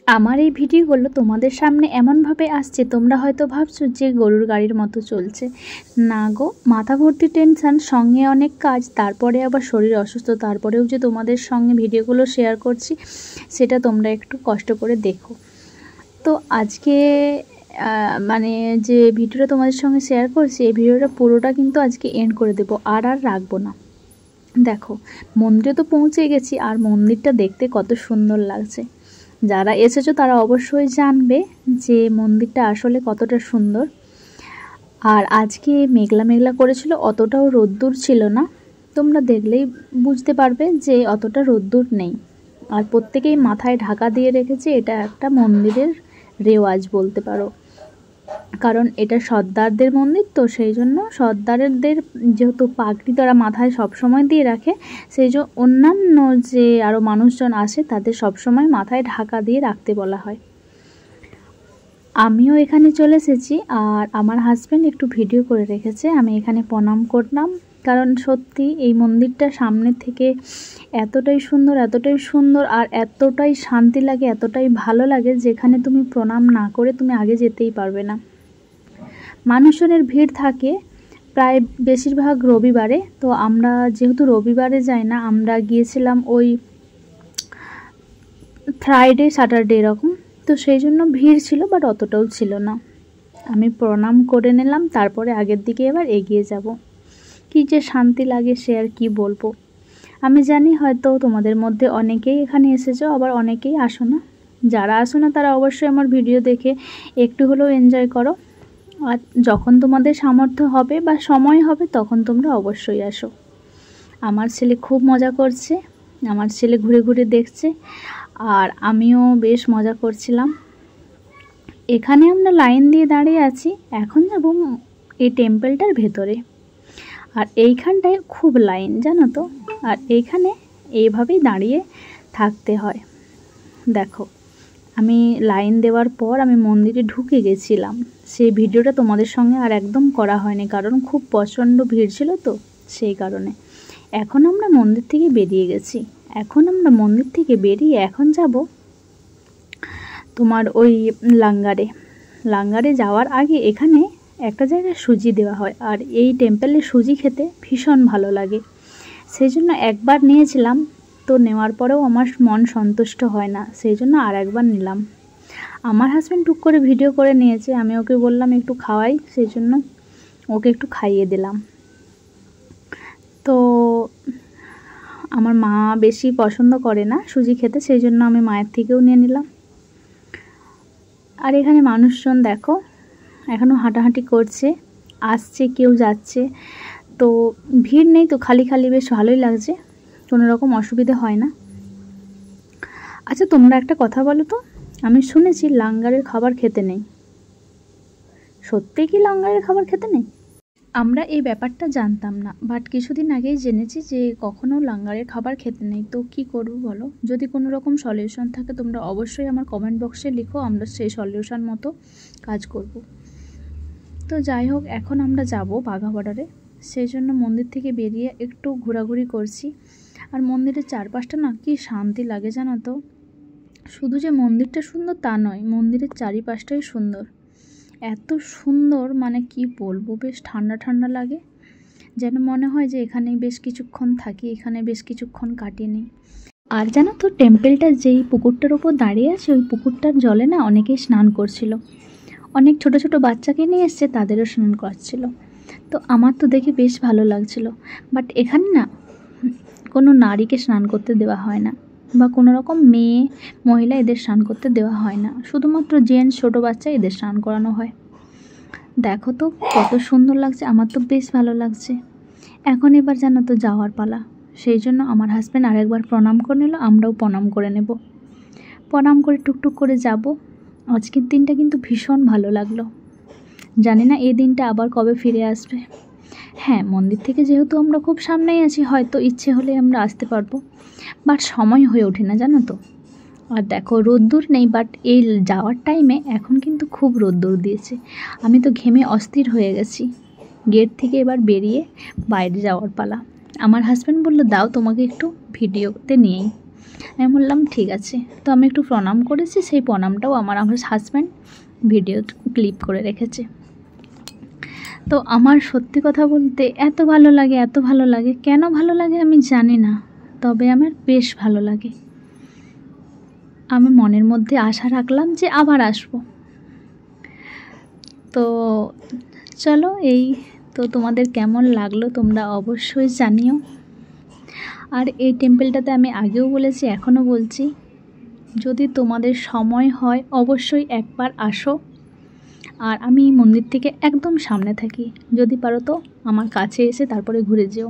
আমার এই ভিডিওগুলো তোমাদের সামনে এমনভাবে আসছে, তোমরা হয়তো ভাবছো যে গরুর গাড়ির মতো চলছে। না গো, মাথা ভর্তি টেনশান, সঙ্গে অনেক কাজ, তারপরে আবার শরীর অসুস্থ, তারপরেও যে তোমাদের সঙ্গে ভিডিওগুলো শেয়ার করছি, সেটা তোমরা একটু কষ্ট করে দেখো। তো আজকে মানে যে ভিডিওটা তোমাদের সঙ্গে শেয়ার করছি, এই ভিডিওটা পুরোটা কিন্তু আজকে এন্ড করে দেবো, আর রাখবো না। দেখো, মন্দিরে তো পৌঁছে গেছি, আর মন্দিরটা দেখতে কত সুন্দর লাগছে। যারা এসেছো তারা অবশ্যই জানবে যে মন্দিরটা আসলে কতটা সুন্দর। আর আজকে মেঘলা মেঘলা করেছিল, অতটাও রোদ্দুর ছিল না। তোমরা দেখলেই বুঝতে পারবে যে অতটা রোদ্দুর নেই। আর প্রত্যেকেই মাথায় ঢাকা দিয়ে রেখেছে, এটা একটা মন্দিরের রেওয়াজ বলতে পারো। কারণ এটা সর্দারদের মন্দির, তো সেই জন্য সর্দারদের যেহেতু পাগড়ি তারা মাথায় সবসময় দিয়ে রাখে, সেই জন্য অন্যান্য যে আরও মানুষজন আসে তাদের সবসময় মাথায় ঢাকা দিয়ে রাখতে বলা হয়। আমিও এখানে চলে এসেছি, আর আমার হাজব্যান্ড একটু ভিডিও করে রেখেছে। আমি এখানে প্রণাম করলাম, কারণ সত্যি এই মন্দিরটা সামনে থেকে এতটাই সুন্দর আর এতটাই শান্তি লাগে, এতটাই ভালো লাগে, যেখানে তুমি প্রণাম না করে তুমি আগে যেতেই পারবে না। মানুষজনের ভিড় থাকে প্রায় বেশিরভাগ রবিবারে। তো আমরা যেহেতু রবিবারে যাই না, আমরা গিয়েছিলাম ওই ফ্রাইডে স্যাটারডে এরকম, তো সেই জন্য ভিড় ছিল, বাট অতটাও ছিল না। আমি প্রণাম করে নিলাম, তারপরে আগের দিকে এবার এগিয়ে যাব। কী যে শান্তি লাগে সে আর কি বলবো। আমি জানি হয়তো তোমাদের মধ্যে অনেকেই এখানে এসেছো, আবার অনেকেই আসো না। যারা আসো না তারা অবশ্যই আমার ভিডিও দেখে একটু হলেও এনজয় করো। আর যখন তোমাদের সামর্থ্য হবে বা সময় হবে তখন তোমরা অবশ্যই আসো। আমার ছেলে খুব মজা করছে, আমার ছেলে ঘুরে ঘুরে দেখছে, আর আমিও বেশ মজা করছিলাম। এখানে আমরা লাইন দিয়ে দাঁড়িয়ে আছি, এখন যাব এই টেম্পলটার ভেতরে। আর এইখানটায় খুব লাইন, জানো তো। আর এইখানে এইভাবেই দাঁড়িয়ে থাকতে হয়। দেখো, আমি লাইন দেওয়ার পর আমি মন্দিরে ঢুকে গেছিলাম। সেই ভিডিওটা তোমাদের সঙ্গে আর একদম করা হয়নি, কারণ খুব প্রচণ্ড ভিড় ছিল তো সেই কারণে। এখন আমরা মন্দির থেকে বেরিয়ে গেছি। এখন আমরা মন্দির থেকে বেরিয়ে এখন যাব তোমার ওই লাঙ্গারে যাওয়ার আগে এখানে একটা জায়গায় সুজি দেওয়া হয়, আর এই টেম্পলে সুজি খেতে ভীষণ ভালো লাগে। সেই জন্য একবার নিয়েছিলাম, তো নেওয়ার পরেও আমার মন সন্তুষ্ট হয় না, সেই জন্য আর একবার নিলাম। আমার হাজব্যান্ড টুক করে ভিডিও করে নিয়েছে, আমি ওকে বললাম একটু খাওয়াই, সেই জন্য ওকে একটু খাইয়ে দিলাম। তো আমার মা বেশি পছন্দ করে না সুজি খেতে, সেই জন্য আমি মায়ের থেকেও নিয়ে নিলাম। আর এখানে মানুষজন দেখো এখনও হাঁটাহাঁটি করছে, আসছে, কেউ যাচ্ছে। তো ভিড় নেই, তো খালি খালি বেশ ভালোই লাগছে, কোনো রকম অসুবিধা হয় না। আচ্ছা, তোমরা একটা কথা বলো তো, আমি শুনেছি লাঙ্গারের খাবার খেতে নেই। সত্যি কি লাঙ্গারের খাবার খেতে নেই? আমরা এই ব্যাপারটা জানতাম না, বাট কিছুদিন আগেই জেনেছি যে কখনো লাঙ্গারের খাবার খেতে নেই। তো কি করব বলো? যদি কোনো রকম সলিউশন থাকে তোমরা অবশ্যই আমার কমেন্ট বক্সে লিখো, আমরা সেই সলিউশন মতো কাজ করব। তো যাই হোক, এখন আমরা যাব বাঘা বর্ডারে, সেই জন্য মন্দির থেকে বেরিয়ে একটু ঘোরাঘুরি করছি। আর মন্দিরের চারপাশটা না কি শান্তি লাগে, জানো তো। শুধু যে মন্দিরটা সুন্দর তা নয়, মন্দিরের চারিপাশটাই সুন্দর, এত সুন্দর মানে কি বলবো, বেশ ঠান্ডা ঠান্ডা লাগে, যেন মনে হয় যে এখানেই বেশ কিছুক্ষণ থাকি, এখানে বেশ কিছুক্ষণ কাটিয়ে নিই। আর জানো তো, টেম্পলটা যেই পুকুরটার উপর দাঁড়িয়ে আছে, ওই পুকুরটার জলে না অনেকেই স্নান করছিল, অনেক ছোট ছোট বাচ্চাকে নিয়ে এসছে, তাদেরও স্নান করাচ্ছিল। তো আমার তো দেখে বেশ ভালো লাগছিল। বাট এখানে না কোনো নারীকে স্নান করতে দেওয়া হয় না, বা কোনো রকম মেয়ে মহিলা এদের স্নান করতে দেওয়া হয় না, শুধুমাত্র জেন্টস ছোটো বাচ্চা এদের স্নান করানো হয়। দেখো তো কত সুন্দর লাগছে, আমার তো বেশ ভালো লাগছে। এখন এবার জানো তো যাওয়ার পালা, সেই জন্য আমার হাজব্যান্ড আরেকবার প্রণাম করে নিল, আমরাও প্রণাম করে নেব। প্রণাম করে টুকটুক করে যাব। আজকের দিনটা কিন্তু ভীষণ ভালো লাগলো, জানি না এই দিনটা আবার কবে ফিরে আসবে। হ্যাঁ, মন্দির থেকে যেহেতু আমরা খুব সামনেই আছি, হয়তো ইচ্ছে হলে আমরা আসতে পারবো, বাট সময় হয়ে ওঠে না, জানো তো। আর দেখো, রোদ্দুর নেই, বাট এই যাওয়ার টাইমে এখন কিন্তু খুব রোদ্দুর দিয়েছে। আমি তো ঘেমে অস্থির হয়ে গেছি। গেট থেকে এবার বেরিয়ে বাইরে যাওয়ার পালা। আমার হাজব্যান্ড বলল, দাও তোমাকে একটু ভিডিওতে নিয়েই। আমি বললাম ঠিক আছে। তো আমি একটু প্রণাম করেছি, সেই প্রণামটাও আমার হাজব্যান্ড ভিডিও ক্লিপ করে রেখেছে। তো আমার সত্যি কথা বলতে এত ভালো লাগে, কেন ভালো লাগে আমি জানি না, তবে আমার বেশ ভালো লাগে। আমি মনের মধ্যে আশা রাখলাম যে আবার আসব। তো চলো, এই তো তোমাদের কেমন লাগলো তোমরা অবশ্যই জানিও। আর এই টেম্পলটাতে আমি আগেও বলেছি, এখনও বলছি, যদি তোমাদের সময় হয় অবশ্যই একবার আসো। আর আমি মন্দির থেকে একদম সামনে থাকি, যদি পারো তো আমার কাছে এসে তারপরে ঘুরে যেও।